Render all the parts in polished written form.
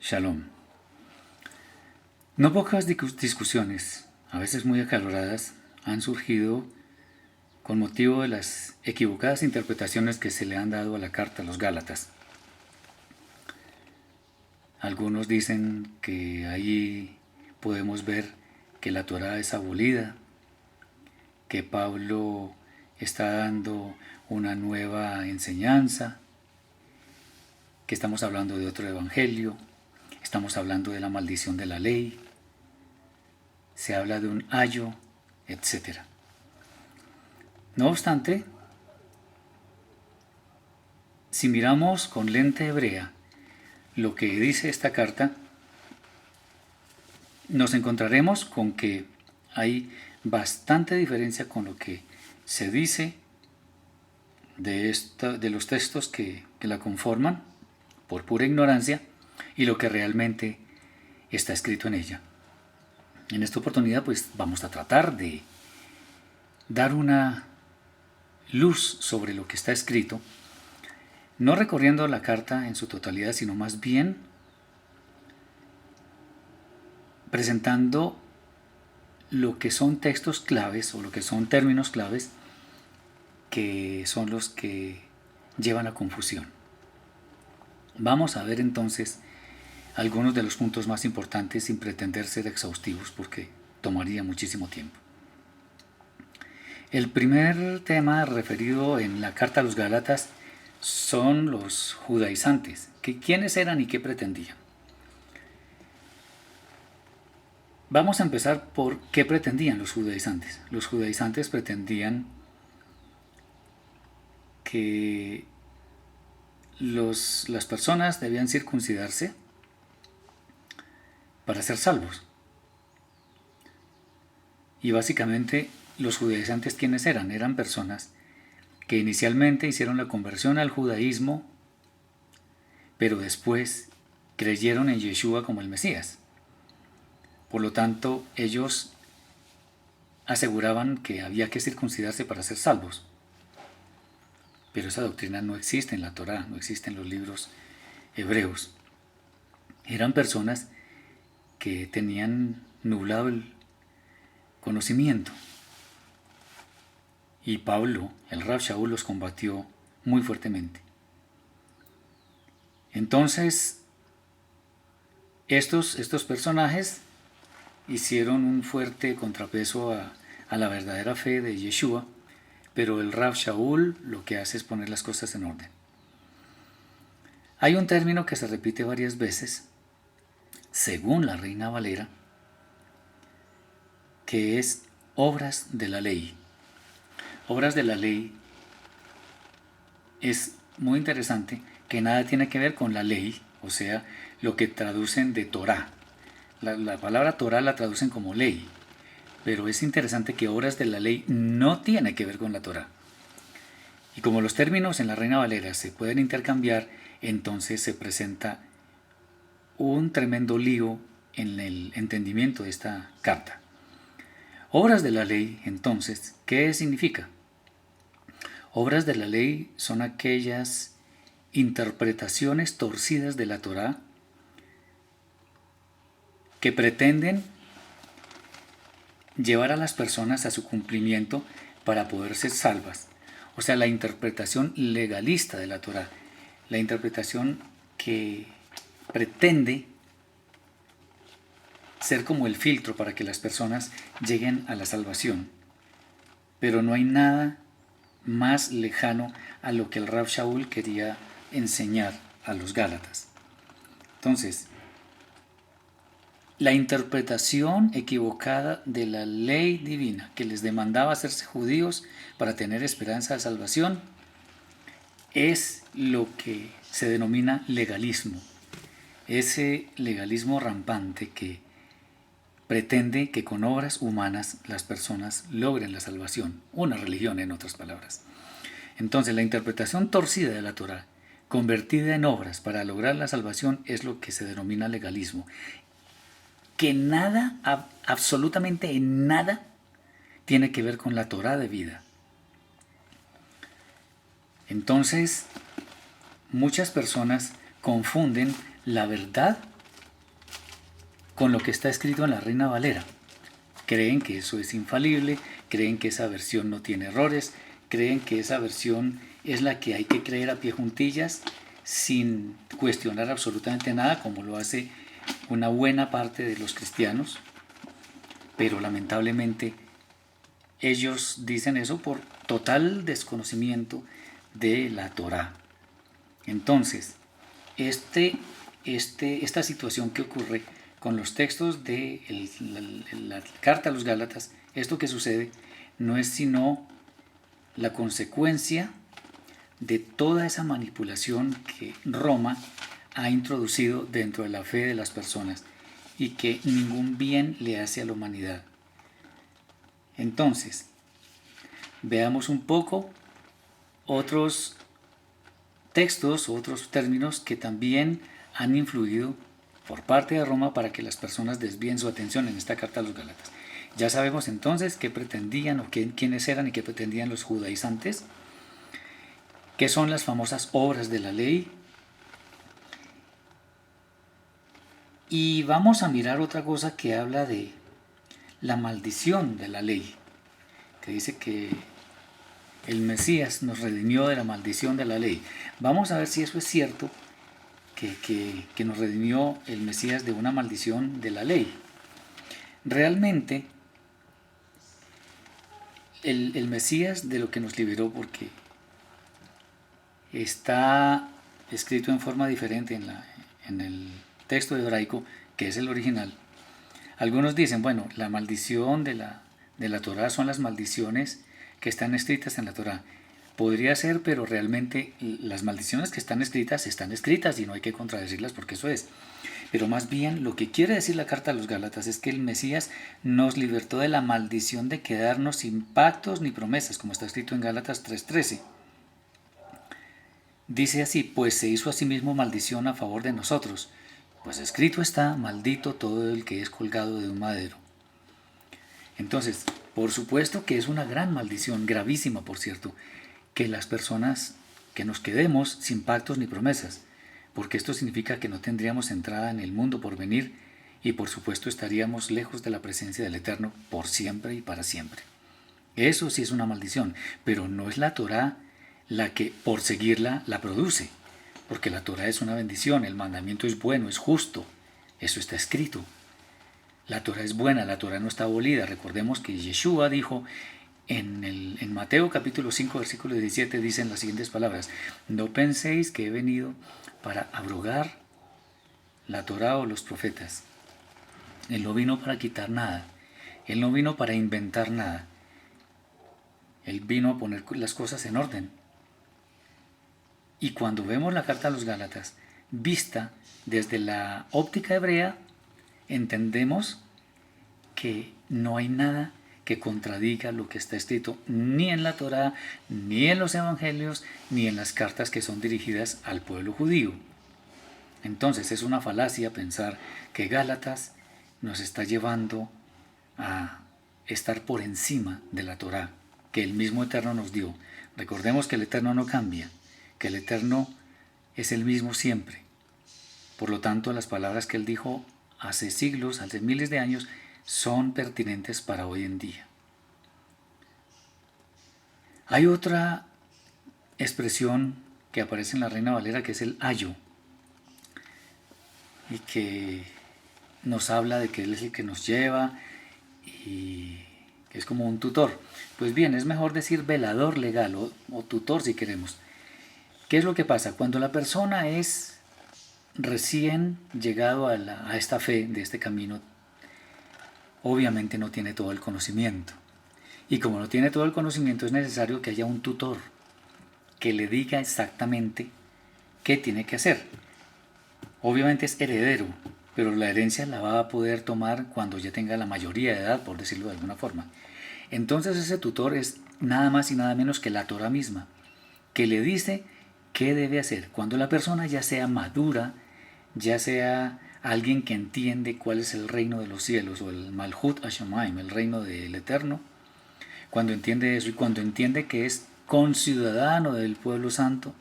Shalom. No pocas discusiones, a veces muy acaloradas, han surgido con motivo de las equivocadas interpretaciones que se le han dado a la carta a los Gálatas. Algunos dicen que ahí podemos ver que la Torá es abolida, que Pablo está dando una nueva enseñanza, que estamos hablando de otro evangelio, estamos hablando de la maldición de la ley, se habla de un ayo, etc. No obstante, si miramos con lente hebrea lo que dice esta carta, nos encontraremos con que hay bastante diferencia con lo que se dice de los textos que la conforman por pura ignorancia y lo que realmente está escrito en ella. En esta oportunidad pues vamos a tratar de dar una luz sobre lo que está escrito, no recorriendo la carta en su totalidad, sino más bien presentando lo que son textos claves o lo que son términos claves que son los que llevan a confusión. Vamos a ver entonces algunos de los puntos más importantes sin pretender ser exhaustivos porque tomaría muchísimo tiempo. El primer tema referido en la carta a los Gálatas son los judaizantes, que quiénes eran y qué pretendían. Vamos a empezar por qué pretendían los judaizantes. Los judaizantes pretendían que las personas debían circuncidarse para ser salvos. Y básicamente los judaizantes, ¿quiénes eran? Eran personas que inicialmente hicieron la conversión al judaísmo, pero después creyeron en Yeshua como el Mesías. Por lo tanto, ellos aseguraban que había que circuncidarse para ser salvos. Pero esa doctrina no existe en la Torá, no existe en los libros hebreos. Eran personas que tenían nublado el conocimiento. Y Pablo, el Rav Shaul, los combatió muy fuertemente. Entonces, estos personajes hicieron un fuerte contrapeso a la verdadera fe de Yeshua, pero el Rav Shaul lo que hace es poner las cosas en orden. Hay un término que se repite varias veces, según la Reina Valera, que es obras de la ley. Obras de la ley es muy interesante que nada tiene que ver con la ley, o sea, lo que traducen de Torá. La palabra Torá la traducen como ley, pero es interesante que obras de la ley no tiene que ver con la Torá. Y como los términos en la Reina Valera se pueden intercambiar, entonces se presenta un tremendo lío en el entendimiento de esta carta. Obras de la ley, entonces, ¿qué significa? Obras de la ley son aquellas interpretaciones torcidas de la Torá que pretenden llevar a las personas a su cumplimiento para poder ser salvas. O sea, la interpretación legalista de la Torá, la interpretación que pretende ser como el filtro para que las personas lleguen a la salvación. Pero no hay nada más lejano a lo que el Rav Shaul quería enseñar a los Gálatas. Entonces, la interpretación equivocada de la ley divina que les demandaba hacerse judíos para tener esperanza de salvación es lo que se denomina legalismo. Ese legalismo rampante que pretende que con obras humanas las personas logren la salvación, una religión en otras palabras. Entonces la interpretación torcida de la Torá, convertida en obras para lograr la salvación, es lo que se denomina legalismo, que nada, absolutamente nada, tiene que ver con la Torá de vida. Entonces, muchas personas confunden la verdad con lo que está escrito en la Reina Valera. Creen que eso es infalible, creen que esa versión no tiene errores, creen que esa versión es la que hay que creer a pie juntillas sin cuestionar absolutamente nada, como lo hace una buena parte de los cristianos, pero lamentablemente ellos dicen eso por total desconocimiento de la Torá. Entonces, esta situación que ocurre con los textos de la carta a los Gálatas, esto que sucede no es sino la consecuencia de toda esa manipulación que Roma ha introducido dentro de la fe de las personas y que ningún bien le hace a la humanidad. Entonces, veamos un poco otros textos, otros términos que también han influido por parte de Roma para que las personas desvíen su atención en esta carta a los Gálatas. Ya sabemos entonces qué pretendían o quiénes eran y qué pretendían los judaizantes, qué son las famosas obras de la ley. Y vamos a mirar otra cosa que habla de la maldición de la ley, que dice que el Mesías nos redimió de la maldición de la ley. Vamos a ver si eso es cierto, que nos redimió el Mesías de una maldición de la ley. Realmente, el Mesías de lo que nos liberó, porque está escrito en forma diferente en el texto hebraico, que es el original. Algunos dicen, bueno, la maldición de la Torá son las maldiciones que están escritas en la Torá. Podría ser, pero realmente las maldiciones que están escritas y no hay que contradecirlas porque eso es. Pero más bien lo que quiere decir la carta a los Gálatas es que el Mesías nos libertó de la maldición de quedarnos sin pactos ni promesas, como está escrito en Gálatas 3:13. Dice así, pues se hizo a sí mismo maldición a favor de nosotros, pues escrito está, maldito todo el que es colgado de un madero. Entonces, por supuesto que es una gran maldición, gravísima por cierto, que las personas que nos quedemos sin pactos ni promesas, porque esto significa que no tendríamos entrada en el mundo por venir y por supuesto estaríamos lejos de la presencia del Eterno por siempre y para siempre. Eso sí es una maldición, pero no es la Torá la que por seguirla la produce, porque la Torá es una bendición, el mandamiento es bueno, es justo, eso está escrito. La Torá es buena, la Torá no está abolida. Recordemos que Yeshua dijo en Mateo capítulo 5 versículo 17, dicen las siguientes palabras: no penséis que he venido para abrogar la Torá o los profetas. Él no vino para quitar nada, Él no vino para inventar nada, Él vino a poner las cosas en orden. Y cuando vemos la carta a los Gálatas vista desde la óptica hebrea, entendemos que no hay nada que contradiga lo que está escrito ni en la Torá, ni en los evangelios, ni en las cartas que son dirigidas al pueblo judío. Entonces es una falacia pensar que Gálatas nos está llevando a estar por encima de la Torá que el mismo Eterno nos dio. Recordemos que el Eterno no cambia, que el Eterno es el mismo siempre. Por lo tanto, las palabras que Él dijo hace siglos, hace miles de años, son pertinentes para hoy en día. Hay otra expresión que aparece en la Reina Valera, que es el ayo, y que nos habla de que Él es el que nos lleva y que es como un tutor. Pues bien, es mejor decir velador legal o tutor si queremos. ¿Qué es lo que pasa? Cuando la persona es recién llegado a esta fe, de este camino, obviamente no tiene todo el conocimiento. Y como no tiene todo el conocimiento, es necesario que haya un tutor que le diga exactamente qué tiene que hacer. Obviamente es heredero, pero la herencia la va a poder tomar cuando ya tenga la mayoría de edad, por decirlo de alguna forma. Entonces ese tutor es nada más y nada menos que la Torá misma, que le dice qué debe hacer. Cuando la persona ya sea madura, ya sea alguien que entiende cuál es el reino de los cielos, o el Malhut Hashamayim, el reino del Eterno, cuando entiende eso y cuando entiende que es conciudadano del pueblo santo,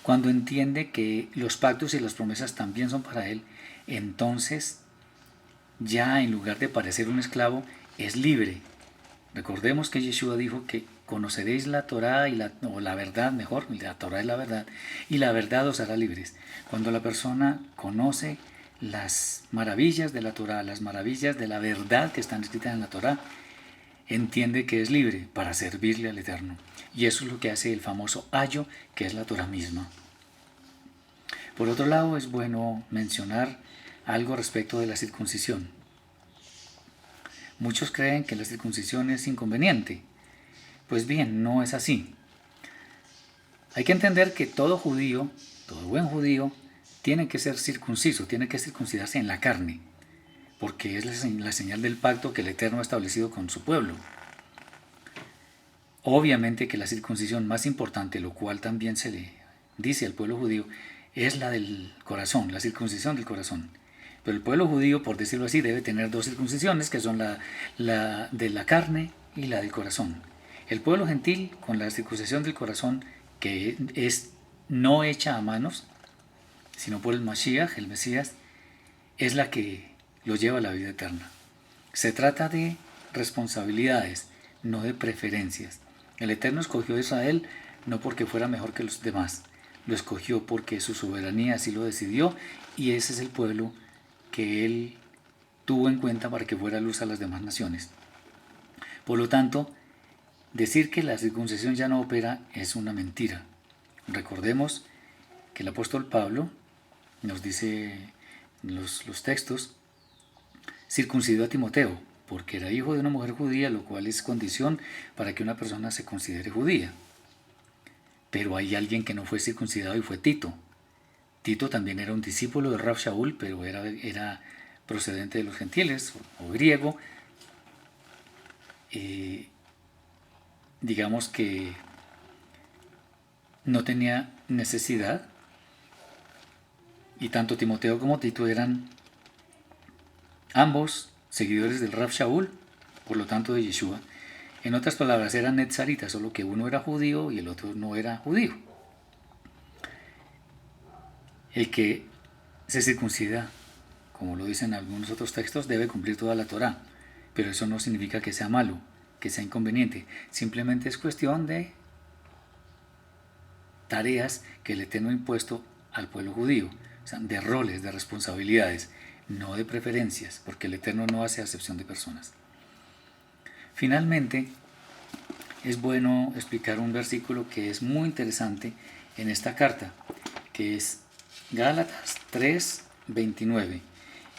cuando entiende que los pactos y las promesas también son para él, entonces ya en lugar de parecer un esclavo, es libre. Recordemos que Yeshua dijo que conoceréis la Torá o la verdad, mejor, la Torá es la verdad, y la verdad os hará libres. Cuando la persona conoce las maravillas de la Torá, las maravillas de la verdad que están escritas en la Torá, entiende que es libre para servirle al Eterno. Y eso es lo que hace el famoso ayo, que es la Torá misma. Por otro lado, es bueno mencionar algo respecto de la circuncisión. Muchos creen que la circuncisión es inconveniente. Pues bien, no es así. Hay que entender que todo judío, todo buen judío, tiene que ser circunciso, tiene que circuncidarse en la carne, porque es la señal del pacto que el Eterno ha establecido con su pueblo. Obviamente que la circuncisión más importante, lo cual también se le dice al pueblo judío, es la del corazón, la circuncisión del corazón. Pero el pueblo judío, por decirlo así, debe tener dos circuncisiones, que son la de la carne y la del corazón. El pueblo gentil, con la circuncisión del corazón, que es no hecha a manos, sino por el Mashiach, el Mesías, es la que lo lleva a la vida eterna. Se trata de responsabilidades, no de preferencias. El Eterno escogió a Israel no porque fuera mejor que los demás, lo escogió porque su soberanía así lo decidió, y ese es el pueblo que Él tuvo en cuenta para que fuera luz a las demás naciones. Por lo tanto, decir que la circuncisión ya no opera es una mentira. Recordemos que el apóstol Pablo nos dice en los textos, circuncidó a Timoteo, porque era hijo de una mujer judía, lo cual es condición para que una persona se considere judía. Pero hay alguien que no fue circuncidado y fue Tito. Tito también era un discípulo de Rav Shaul, pero era procedente de los gentiles o griego. Digamos que no tenía necesidad, y tanto Timoteo como Tito eran ambos seguidores del Rav Shaul, por lo tanto de Yeshua. En otras palabras, eran netzaritas, solo que uno era judío y el otro no era judío. El que se circuncida, como lo dicen algunos otros textos, debe cumplir toda la Torá, pero eso no significa que sea malo, que sea inconveniente. Simplemente es cuestión de tareas que el Eterno ha impuesto al pueblo judío, o sea, de roles, de responsabilidades, no de preferencias, porque el Eterno no hace acepción de personas. Finalmente, es bueno explicar un versículo que es muy interesante en esta carta, que es Gálatas 3:29.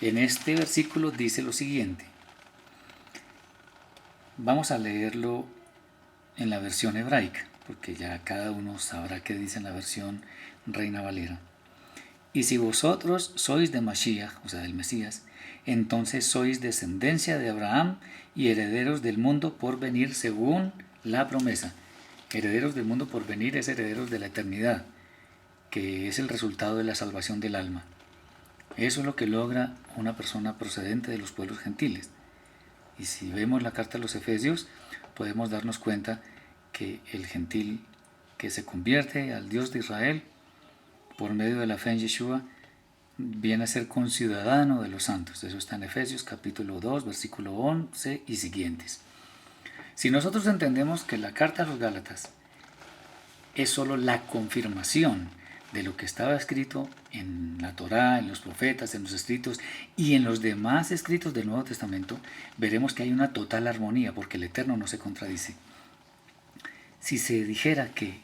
En este versículo dice lo siguiente. Vamos a leerlo en la versión hebraica, porque ya cada uno sabrá qué dice en la versión Reina Valera. Y si vosotros sois de Mashiach, o sea del Mesías, entonces sois descendencia de Abraham y herederos del mundo por venir según la promesa. Herederos del mundo por venir es herederos de la eternidad, que es el resultado de la salvación del alma. Eso es lo que logra una persona procedente de los pueblos gentiles. Y si vemos la carta a los Efesios, podemos darnos cuenta que el gentil que se convierte al Dios de Israel por medio de la fe en Yeshua viene a ser conciudadano de los santos. Eso está en Efesios capítulo 2, versículo 11 y siguientes. Si nosotros entendemos que la carta a los Gálatas es solo la confirmación de lo que estaba escrito en la Torá, en los profetas, en los escritos y en los demás escritos del Nuevo Testamento, veremos que hay una total armonía, porque el Eterno no se contradice. Si se dijera que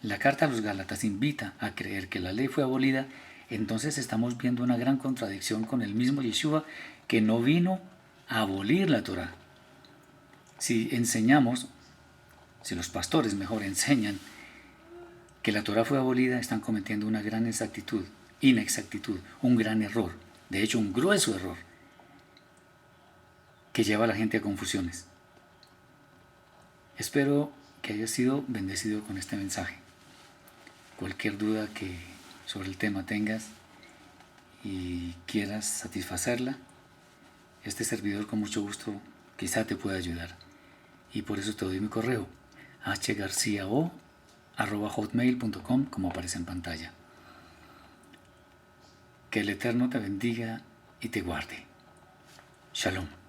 la carta a los Gálatas invita a creer que la ley fue abolida, entonces estamos viendo una gran contradicción con el mismo Yeshua, que no vino a abolir la Torá. Si los pastores mejor enseñan que la Torá fue abolida, están cometiendo una gran inexactitud, un gran error, de hecho un grueso error, que lleva a la gente a confusiones. Espero que hayas sido bendecido con este mensaje. Cualquier duda que sobre el tema tengas y quieras satisfacerla, este servidor con mucho gusto quizá te pueda ayudar. Y por eso te doy mi correo, hgarciao@hotmail.com, como aparece en pantalla. Que el Eterno te bendiga y te guarde. Shalom.